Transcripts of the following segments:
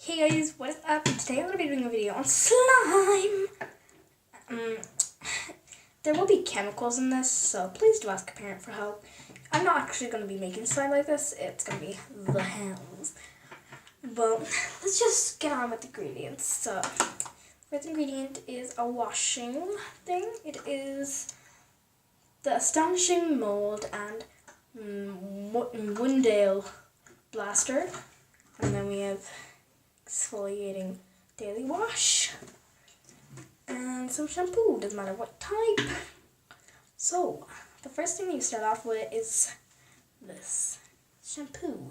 Hey guys, what is up? Today I'm going to be doing a video on slime. There will be chemicals in this, so please do ask a parent for help. I'm not actually going to be making slime like this. It's going to be the hells. But let's just get on with the ingredients. So, first ingredient is a washing thing. It is the Astonishing Mold and Wundale Blaster. And then we have exfoliating daily wash and some shampoo, doesn't matter what type. So the first thing you start off with is this shampoo.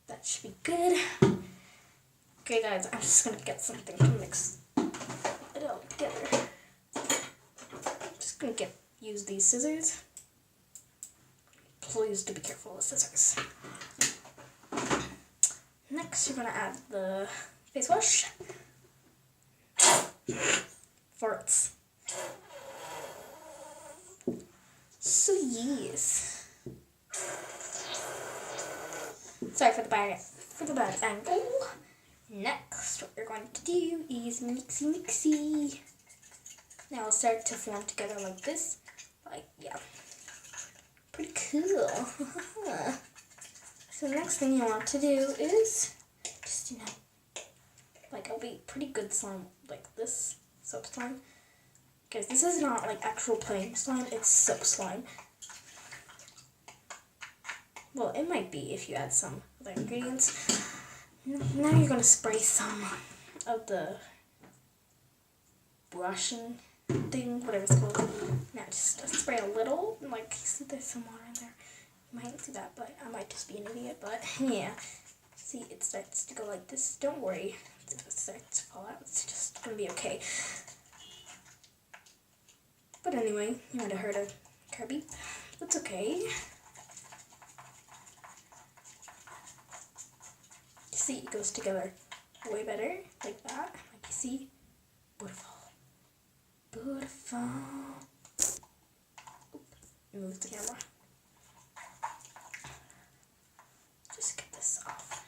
That should be good. Okay guys, I'm just gonna get something to mix it all together. I'm just gonna use these scissors. Please do be careful with scissors. Next, you're going to add the face wash. Farts. So yes. Sorry for the bad angle. Next, what you're going to do is mixy. Now it'll start to form together like this. Like, yeah. Pretty cool. So the next thing you want to do is just, like a pretty good slime like this, soap slime. Because this is not like actual plain slime, it's soap slime. Well, it might be if you add some other ingredients. Now you're going to spray some of the brushing thing, whatever it's called. Now just spray a little, like, see there's some water in there. You might see that, but I might just be an idiot, but yeah. See, it starts to go like this. Don't worry if it starts to fall out, it's just gonna be okay. But anyway, you might have heard of Kirby. That's okay. See, it goes together way better, like that. Like you see, beautiful. Beautiful. Move the camera. Just get this off.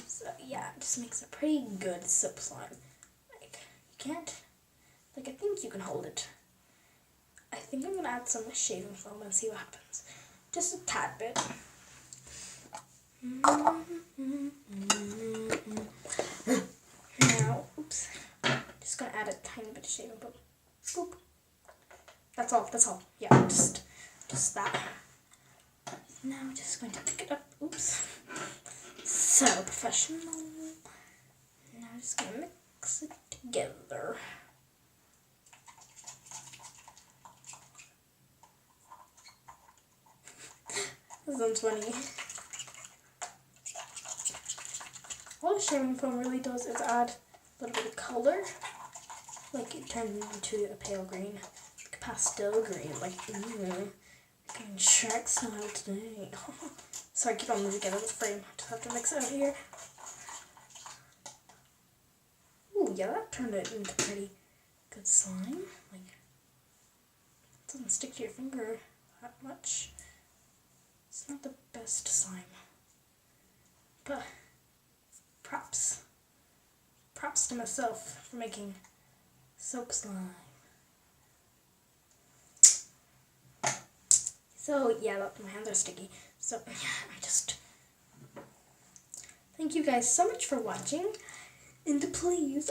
So yeah, it just makes a pretty good soap slime. Like, you can't, like, I think you can hold it. I think I'm gonna add some shaving foam and see what happens. Just a tad bit. Now, oops, just gonna add a tiny bit of shaving foam. Boop. That's all. Yeah, just that. Now I'm just going to pick it up. Oops. So professional. Now I'm just gonna mix it together. This sounds funny. All the shaving foam really does is add a little bit of color. Like, it turns into a pale green, like a pastel green, like, getting Shrek style today. Sorry, keep on moving out of the frame. I just have to mix it out here. Ooh, yeah, that turned it into pretty good slime. Like, it doesn't stick to your finger that much. It's not the best slime, but props to myself for making soap slime. So yeah, my hands are sticky. So yeah, thank you guys so much for watching, and please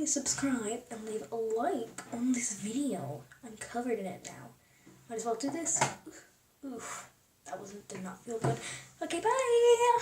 subscribe and leave a like on this video. I'm covered in it now. Might as well do this. Oof, that did not feel good. Okay, bye.